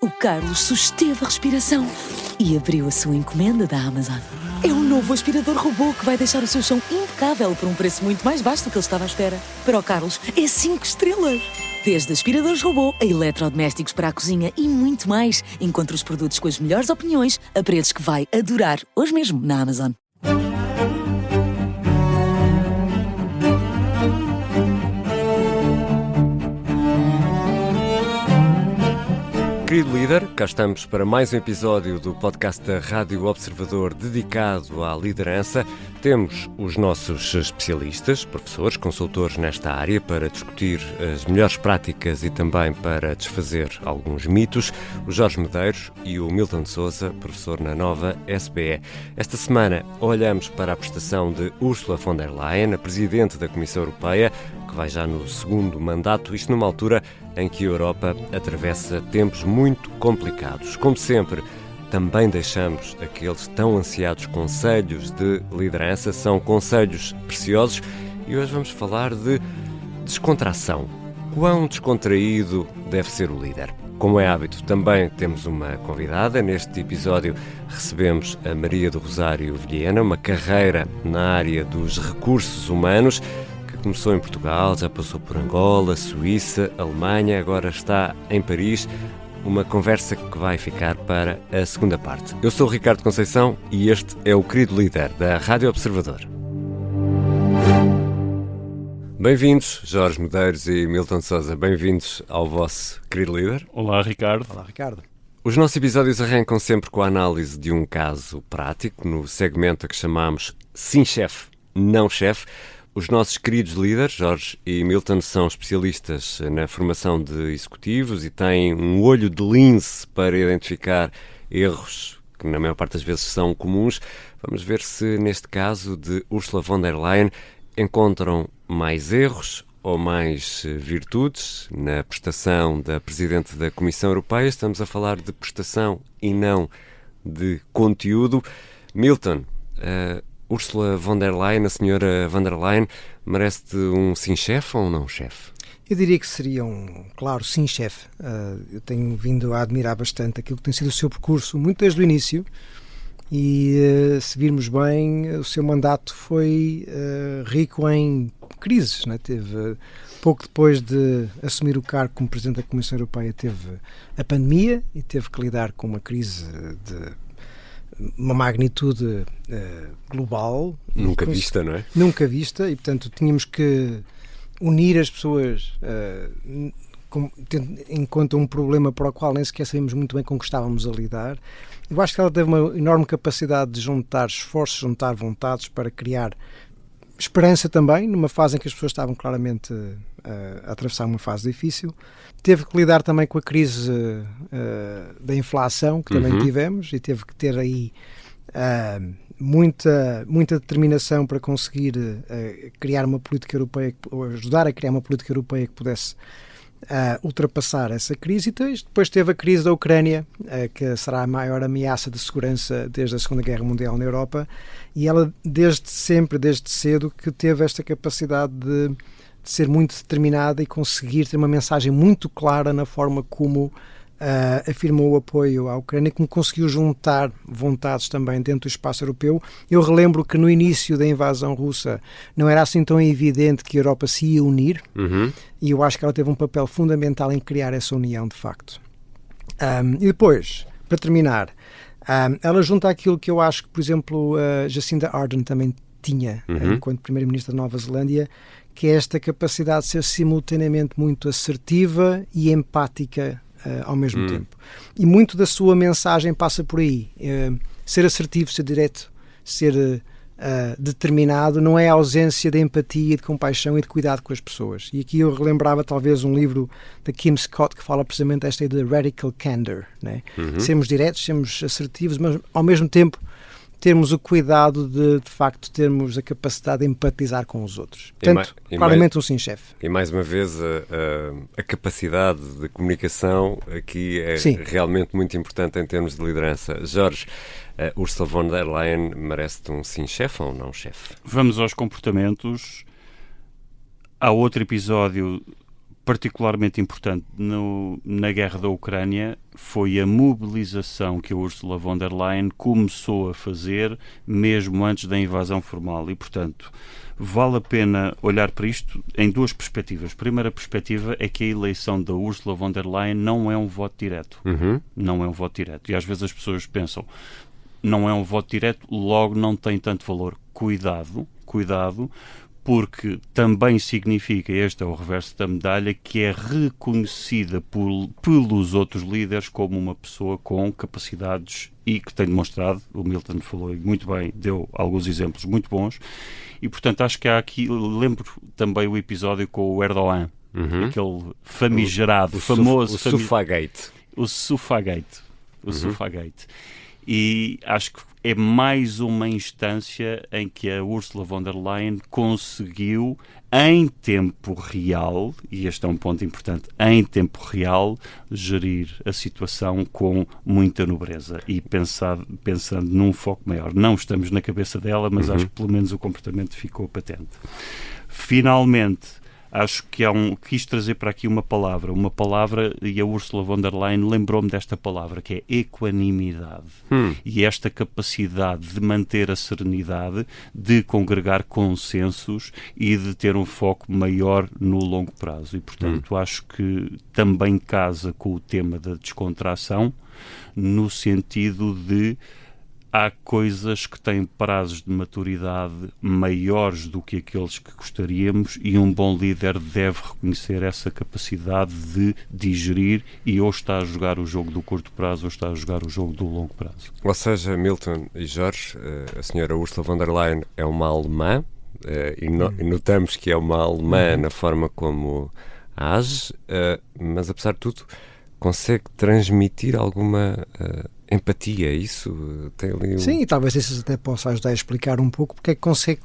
O Carlos susteve a respiração e abriu a sua encomenda da Amazon. É um novo aspirador robô que vai deixar o seu chão impecável por um preço muito mais baixo do que ele estava à espera. Para o Carlos, é 5 estrelas. Desde aspiradores robô a eletrodomésticos para a cozinha e muito mais. Encontre os produtos com as melhores opiniões a preços que vai adorar hoje mesmo na Amazon. Querido líder, cá estamos para mais um episódio do podcast da Rádio Observador dedicado à liderança. Temos os nossos especialistas, professores, consultores nesta área para discutir as melhores práticas e também para desfazer alguns mitos, o Jorge Medeiros e o Milton de Sousa, professor na Nova SBE. Esta semana olhamos para a prestação de Ursula von der Leyen, a Presidente da Comissão Europeia, que vai já no segundo mandato, isto numa altura em que a Europa atravessa tempos muito complicados. Como sempre, também deixamos aqueles tão ansiados conselhos de liderança, são conselhos preciosos, e hoje vamos falar de descontração. Quão descontraído deve ser o líder? Como é hábito, também temos uma convidada. Neste episódio recebemos a Maria do Rosário Vilhena, uma carreira na área dos recursos humanos, começou em Portugal, já passou por Angola, Suíça, Alemanha, agora está em Paris. Uma conversa que vai ficar para a segunda parte. Eu sou o Ricardo Conceição e este é o Querido Líder da Rádio Observador. Bem-vindos, Jorge Medeiros e Milton de Sousa. Bem-vindos ao vosso Querido Líder. Olá, Ricardo. Olá, Ricardo. Os nossos episódios arrancam sempre com a análise de um caso prático, no segmento a que chamamos Sim Chefe, Não Chefe. Os nossos queridos líderes, Jorge e Milton, são especialistas na formação de executivos e têm um olho de lince para identificar erros que na maior parte das vezes são comuns. Vamos ver se neste caso de Ursula von der Leyen encontram mais erros ou mais virtudes na prestação da Presidente da Comissão Europeia. Estamos a falar de prestação e não de conteúdo. Milton, Ursula von der Leyen, a senhora von der Leyen, merece um sim-chefe ou um não-chefe? Eu diria que seria claro, sim-chefe. Eu tenho vindo a admirar bastante aquilo que tem sido o seu percurso, muito desde o início, e se virmos bem, o seu mandato foi rico em crises, né? Teve, pouco depois de assumir o cargo como Presidente da Comissão Europeia, teve a pandemia e teve que lidar com uma crise de uma magnitude global. Nunca vista, não é? Nunca vista, e portanto tínhamos que unir as pessoas tendo em conta um problema para o qual nem sequer sabíamos muito bem com que estávamos a lidar. Eu acho que ela teve uma enorme capacidade de juntar esforços, juntar vontades para criar esperança também, numa fase em que as pessoas estavam claramente a atravessar uma fase difícil. Teve que lidar também com a crise da inflação, que também tivemos, e teve que ter aí muita determinação para conseguir criar uma política europeia, ou ajudar a criar uma política europeia que pudesse ultrapassar essa crise. E depois teve a crise da Ucrânia, que será a maior ameaça de segurança desde a Segunda Guerra Mundial na Europa, e ela desde cedo, que teve esta capacidade de ser muito determinada e conseguir ter uma mensagem muito clara na forma como afirmou o apoio à Ucrânia, como conseguiu juntar vontades também dentro do espaço europeu. Eu relembro que no início da invasão russa não era assim tão evidente que a Europa se ia unir, e eu acho que ela teve um papel fundamental em criar essa união de facto. E depois, para terminar, ela junta aquilo que eu acho que, por exemplo, Jacinda Ardern também tinha enquanto Primeira-Ministra da Nova Zelândia, que é esta capacidade de ser simultaneamente muito assertiva e empática ao mesmo tempo. E muito da sua mensagem passa por aí. Ser assertivo, ser direto, ser determinado, não é a ausência de empatia, de compaixão e de cuidado com as pessoas. E aqui eu relembrava talvez um livro da Kim Scott que fala precisamente desta ideia de radical candor, né? Sermos diretos, sermos assertivos, mas ao mesmo tempo termos o cuidado de facto, termos a capacidade de empatizar com os outros. Portanto, claramente um sim-chefe. E mais uma vez, a capacidade de comunicação aqui é realmente muito importante em termos de liderança. Jorge, Ursula von der Leyen merece-te um sim-chefe ou um não-chefe? Vamos aos comportamentos. Há outro episódio particularmente importante na guerra da Ucrânia foi a mobilização que a Ursula von der Leyen começou a fazer mesmo antes da invasão formal e, portanto, vale a pena olhar para isto em duas perspectivas. A primeira perspectiva é que a eleição da Ursula von der Leyen não é um voto direto. Não é um voto direto. E às vezes as pessoas pensam, não é um voto direto, logo não tem tanto valor. Cuidado, porque também significa, este é o reverso da medalha, que é reconhecida pelos outros líderes como uma pessoa com capacidades e que tem demonstrado, o Milton falou muito bem, deu alguns exemplos muito bons, e portanto acho que há aqui, lembro também o episódio com o Erdogan, aquele famigerado, famoso... O Sofagate. O Sofagate. E acho que é mais uma instância em que a Ursula von der Leyen conseguiu, em tempo real, e este é um ponto importante, em tempo real, gerir a situação com muita nobreza e pensando num foco maior. Não estamos na cabeça dela, mas acho que pelo menos o comportamento ficou patente. Finalmente, acho que quis trazer para aqui uma palavra, e a Ursula von der Leyen lembrou-me desta palavra, que é equanimidade. E esta capacidade de manter a serenidade, de congregar consensos e de ter um foco maior no longo prazo. E, portanto, acho que também casa com o tema da descontração, no sentido de há coisas que têm prazos de maturidade maiores do que aqueles que gostaríamos e um bom líder deve reconhecer essa capacidade de digerir e ou está a jogar o jogo do curto prazo ou está a jogar o jogo do longo prazo. Ou seja, Milton e Jorge, a senhora Ursula von der Leyen é uma alemã e notamos que é uma alemã na forma como age, mas apesar de tudo consegue transmitir alguma empatia, isso tem ali Sim, e talvez isso até possa ajudar a explicar um pouco porque é que consegue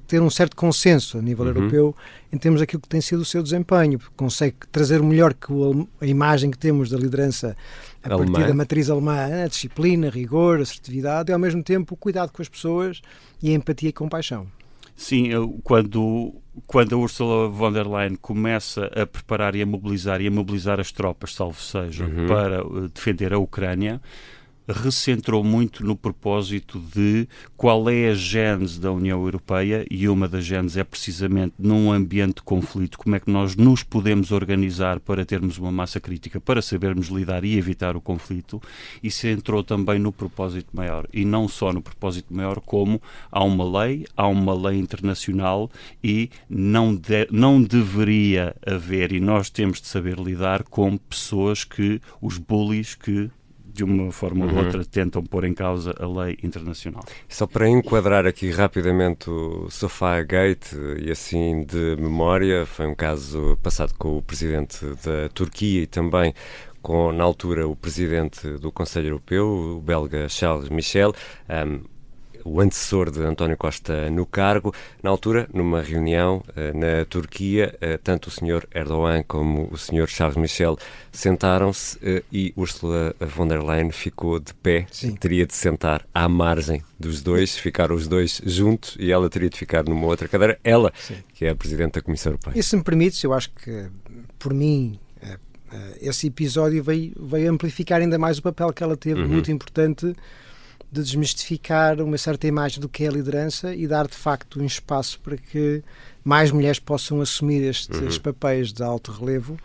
ter um certo consenso a nível europeu em termos daquilo que tem sido o seu desempenho, consegue trazer o melhor que a imagem que temos da liderança a partir da matriz alemã, a disciplina, rigor, assertividade e ao mesmo tempo o cuidado com as pessoas e a empatia e compaixão. Sim, quando a Ursula von der Leyen começa a preparar e a mobilizar as tropas, salvo seja, para defender a Ucrânia, recentrou muito no propósito de qual é a gênese da União Europeia, e uma das gêneses é precisamente num ambiente de conflito, como é que nós nos podemos organizar para termos uma massa crítica, para sabermos lidar e evitar o conflito, e centrou também no propósito maior, e não só no propósito maior, como há uma lei internacional e não deveria haver, e nós temos de saber lidar com pessoas os bullies que de uma forma ou outra tentam pôr em causa a lei internacional. Só para enquadrar aqui rapidamente o Sofagate, e assim de memória, foi um caso passado com o presidente da Turquia e também com, na altura, o presidente do Conselho Europeu, o belga Charles Michel, o antecessor de António Costa no cargo. Na altura, numa reunião na Turquia, tanto o Sr. Erdogan como o Sr. Charles Michel sentaram-se e Ursula von der Leyen ficou de pé. Sim. Teria de sentar à margem dos dois, ficaram os dois juntos e ela teria de ficar numa outra cadeira. Ela, sim, que é a Presidente da Comissão Europeia. E se me permites, eu acho que, por mim, esse episódio veio amplificar ainda mais o papel que ela teve, muito importante, de desmistificar uma certa imagem do que é a liderança e dar de facto um espaço para que mais mulheres possam assumir estes papéis de alto relevo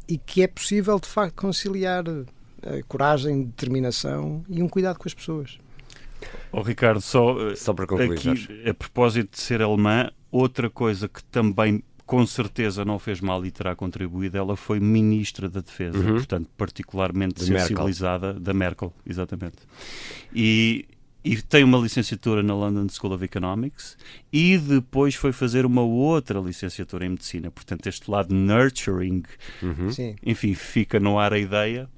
e que é possível de facto conciliar coragem, determinação e um cuidado com as pessoas. Ricardo, só para concluir, aqui, Jorge, a propósito de ser alemã, outra coisa que também com certeza não fez mal e terá contribuído, ela foi Ministra da Defesa, portanto particularmente sensibilizada da Merkel, exatamente. E tem uma licenciatura na London School of Economics e depois foi fazer uma outra licenciatura em Medicina. Portanto, este lado nurturing, enfim, fica no ar a ideia.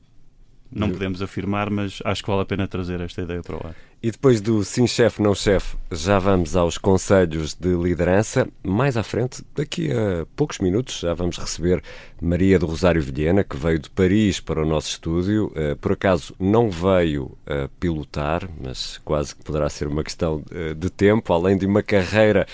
Não podemos afirmar, mas acho que vale a pena trazer esta ideia para o ar. E depois do sim chefe, não chefe, já vamos aos conselhos de liderança. Mais à frente, daqui a poucos minutos, já vamos receber Maria do Rosário Vilhena, que veio de Paris para o nosso estúdio. Por acaso não veio pilotar, mas quase que poderá ser uma questão de tempo. Além de uma carreira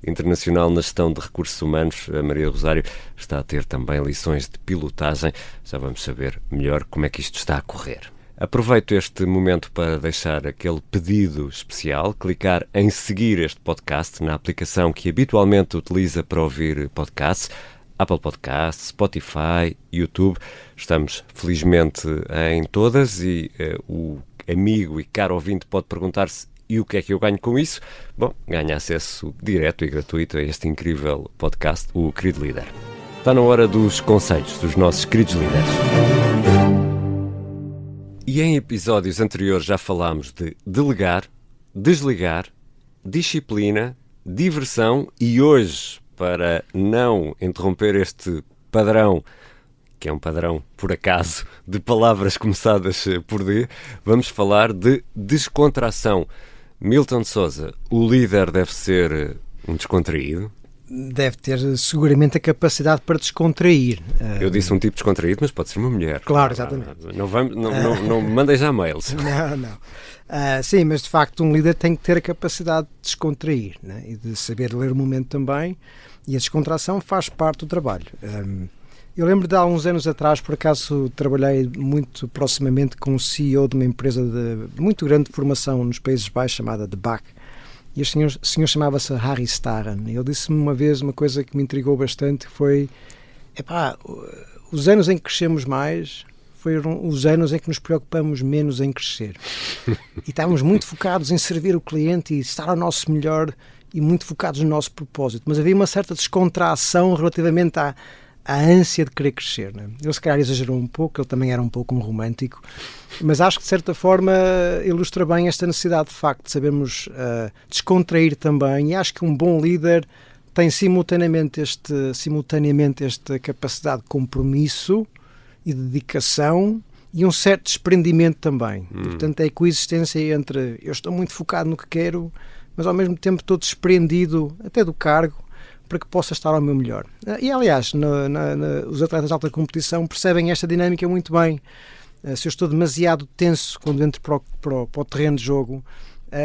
internacional na gestão de recursos humanos, a Maria do Rosário está a ter também lições de pilotagem. Já vamos saber melhor como é que isto está a correr. Aproveito este momento para deixar aquele pedido especial, clicar em seguir este podcast na aplicação que habitualmente utiliza para ouvir podcasts, Apple Podcasts, Spotify, YouTube. Estamos felizmente em todas e o amigo e caro ouvinte pode perguntar-se: e o que é que eu ganho com isso? Bom, ganha acesso direto e gratuito a este incrível podcast, o Querido Líder. Está na hora dos conselhos dos nossos queridos líderes. E em episódios anteriores já falámos de delegar, desligar, disciplina, diversão e hoje, para não interromper este padrão, que é um padrão, por acaso, de palavras começadas por D, vamos falar de descontração. Milton Sousa, o líder deve ser um descontraído? Deve ter seguramente a capacidade para descontrair. Eu disse um tipo descontraído, mas pode ser uma mulher. Claro, exatamente. Não mandem já mails. Não. Sim, mas de facto um líder tem que ter a capacidade de descontrair, né? E de saber ler o momento também, e a descontração faz parte do trabalho. Eu lembro de há uns anos atrás, por acaso trabalhei muito proximamente com o CEO de uma empresa de muito grande formação nos Países Baixos, chamada The BAC. E este senhor chamava-se Harry Staran. Ele disse-me uma vez uma coisa que me intrigou bastante, que foi: os anos em que crescemos mais foram os anos em que nos preocupamos menos em crescer. E estávamos muito focados em servir o cliente e estar ao nosso melhor e muito focados no nosso propósito. Mas havia uma certa descontração relativamente à ânsia de querer crescer, né? Ele se calhar exagerou um pouco, ele também era um pouco um romântico, mas acho que de certa forma ilustra bem esta necessidade de facto de sabermos descontrair também, e acho que um bom líder tem simultaneamente esta capacidade de compromisso e de dedicação e um certo desprendimento também. E, portanto, é a coexistência entre eu estou muito focado no que quero, mas ao mesmo tempo estou desprendido até do cargo, para que possa estar ao meu melhor. E, aliás, os atletas de alta competição percebem esta dinâmica muito bem. Se eu estou demasiado tenso quando entro para o terreno de jogo,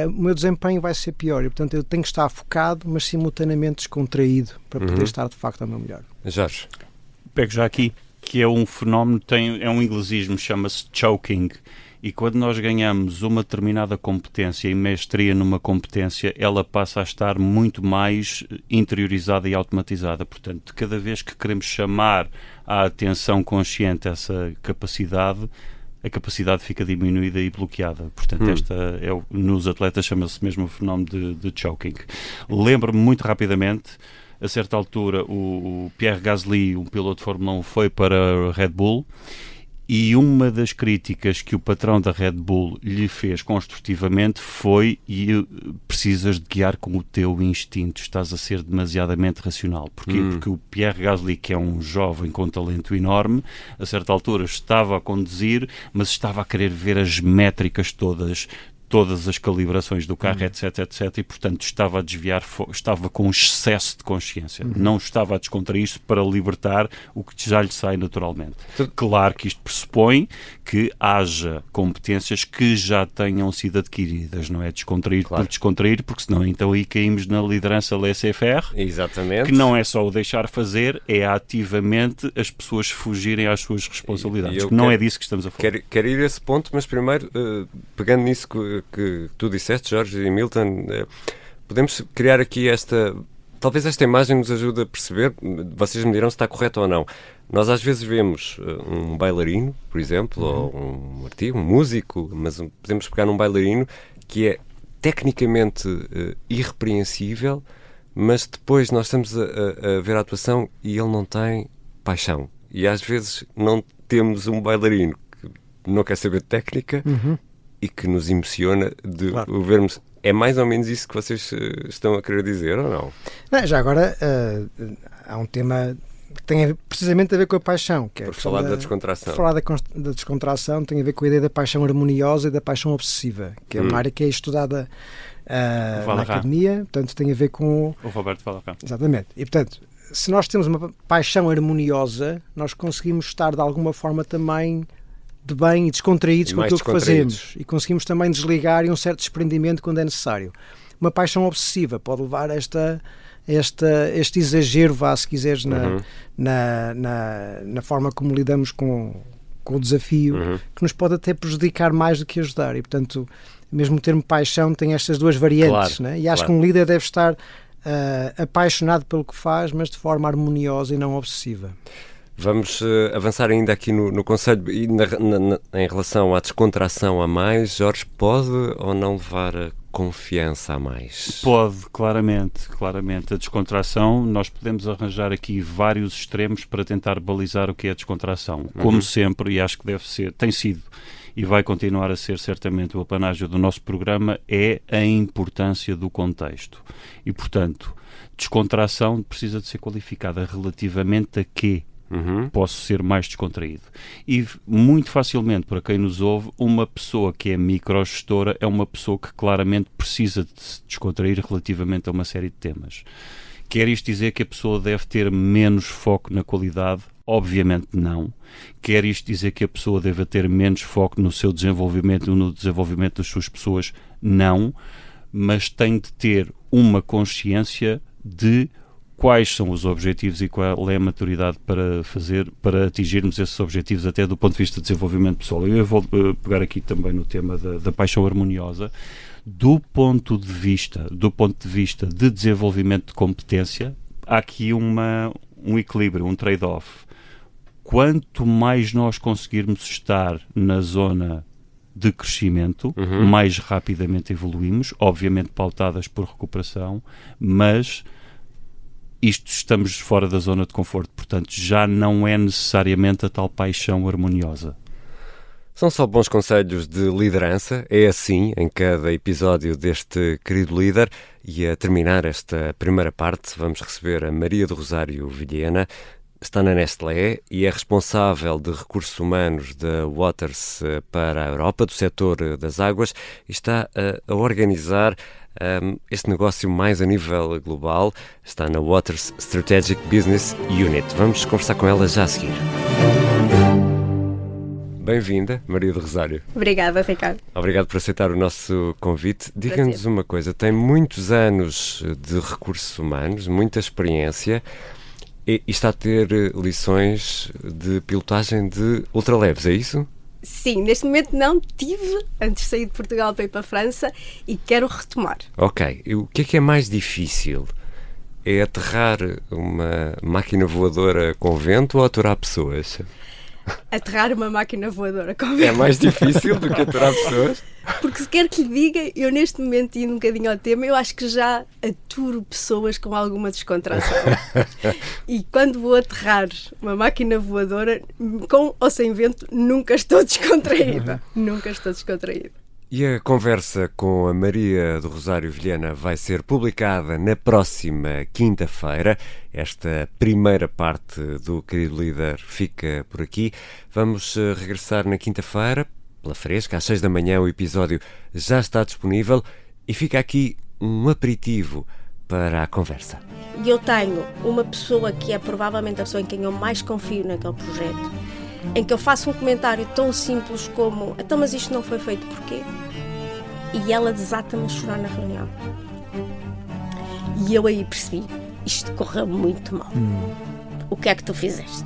o meu desempenho vai ser pior. E, portanto, eu tenho que estar focado, mas simultaneamente descontraído, para poder estar, de facto, ao meu melhor. Jorge. Pego já aqui, que é um fenómeno, é um inglesismo, chama-se choking. E quando nós ganhamos uma determinada competência e mestria numa competência, ela passa a estar muito mais interiorizada e automatizada. Portanto, cada vez que queremos chamar a atenção consciente essa capacidade, a capacidade fica diminuída e bloqueada. Portanto, nos atletas chama-se mesmo o fenómeno de choking. Lembro-me muito rapidamente, a certa altura, o Pierre Gasly, um piloto de Fórmula 1, foi para a Red Bull. E uma das críticas que o patrão da Red Bull lhe fez construtivamente foi: precisas de guiar com o teu instinto, estás a ser demasiadamente racional. Porquê? Porque o Pierre Gasly, que é um jovem com talento enorme, a certa altura estava a conduzir, mas estava a querer ver as métricas todas as calibrações do carro, etc, e portanto estava a desviar, estava com um excesso de consciência, não estava a descontrair-se para libertar o que já lhe sai naturalmente. Claro que isto pressupõe que haja competências que já tenham sido adquiridas, não é descontrair por descontrair, porque senão então aí caímos na liderança laissez-faire. Exatamente. Que não é só o deixar fazer, é ativamente as pessoas fugirem às suas responsabilidades, não é disso que estamos a falar. Quero ir a esse ponto, mas primeiro, pegando nisso que tu disseste, Jorge e Milton, podemos criar aqui talvez esta imagem nos ajude a perceber, vocês me dirão se está correto ou não. Nós às vezes vemos um bailarino, por exemplo, ou um artigo, um músico, mas podemos pegar num bailarino que é tecnicamente irrepreensível, mas depois nós estamos a ver a atuação e ele não tem paixão. E às vezes não temos um bailarino que não quer saber de técnica e que nos emociona de o vermos. É mais ou menos isso que vocês estão a querer dizer, ou não? Já agora, há um tema que tem precisamente a ver com a paixão. Que é por falar da descontração. Por falar da descontração, tem a ver com a ideia da paixão harmoniosa e da paixão obsessiva, que é uma área que é estudada na academia, portanto tem a ver com... O Roberto Valacá. Exatamente. E, portanto, se nós temos uma paixão harmoniosa, nós conseguimos estar de alguma forma também de bem e descontraídos com aquilo que fazemos. E conseguimos também desligar e um certo desprendimento quando é necessário. Uma paixão obsessiva pode levar a este exagero, se quiseres, na forma como lidamos com o desafio, que nos pode até prejudicar mais do que ajudar. E, portanto, mesmo o termo paixão tem estas duas variantes. Claro, né? E acho que um líder deve estar apaixonado pelo que faz, mas de forma harmoniosa e não obsessiva. Vamos avançar ainda aqui no conselho e em relação à descontração a mais. Jorge, pode ou não levar a confiança a mais? Pode, claramente. A descontração, nós podemos arranjar aqui vários extremos para tentar balizar o que é a descontração. Como sempre, e acho que tem sido e vai continuar a ser certamente o apanágio do nosso programa, é a importância do contexto. E, portanto, descontração precisa de ser qualificada relativamente a quê? Posso ser mais descontraído. E muito facilmente, para quem nos ouve, uma pessoa que é microgestora é uma pessoa que claramente precisa de se descontrair relativamente a uma série de temas. Quer isto dizer que a pessoa deve ter menos foco na qualidade? Obviamente não. Quer isto dizer que a pessoa deve ter menos foco no seu desenvolvimento ou no desenvolvimento das suas pessoas? Não. Mas tem de ter uma consciência de quais são os objetivos e qual é a maturidade para atingirmos esses objetivos, até do ponto de vista de desenvolvimento pessoal. Eu vou pegar aqui também no tema da paixão harmoniosa. Do ponto de vista de desenvolvimento de competência, há aqui um equilíbrio, um trade-off. Quanto mais nós conseguirmos estar na zona de crescimento, mais rapidamente evoluímos, obviamente pautadas por recuperação, mas estamos fora da zona de conforto, portanto já não é necessariamente a tal paixão harmoniosa. São só bons conselhos de liderança, é assim em cada episódio deste querido líder. E a terminar esta primeira parte vamos receber a Maria do Rosário Vilhena. Está na Nestlé e é responsável de recursos humanos da Waters para a Europa, do setor das águas, e está a organizar este negócio mais a nível global. Está na Waters Strategic Business Unit. Vamos conversar com ela já a seguir. Bem-vinda, Maria do Rosário. Obrigada, Ricardo. Obrigado por aceitar o nosso convite. Diga-nos uma coisa, tem muitos anos de recursos humanos, muita experiência e está a ter lições de pilotagem de ultraleves, é isso? Sim, neste momento não tive, antes de sair de Portugal para ir para a França, e quero retomar. Ok, e o que é mais difícil? É aterrar uma máquina voadora com vento ou aturar pessoas? Aterrar uma máquina voadora com vento. É mais difícil do que aturar pessoas? Porque se quer que lhe diga, eu neste momento, indo um bocadinho ao tema, eu acho que já aturo pessoas com alguma descontração. E quando vou aterrar uma máquina voadora, com ou sem vento, nunca estou descontraída. Nunca estou descontraída. E a conversa com a Maria do Rosário Vilhena vai ser publicada na próxima quinta-feira. Esta primeira parte do Querido Líder fica por aqui. Vamos regressar na quinta-feira, pela fresca, às 6 da manhã. O episódio já está disponível e fica aqui um aperitivo para a conversa. E eu tenho uma pessoa que é provavelmente a pessoa em quem eu mais confio naquele projeto, em que eu faço um comentário tão simples como: então, mas isto não foi feito porquê? E ela desata-me a chorar na reunião. E eu aí percebi: isto correu muito mal. O que é que tu fizeste?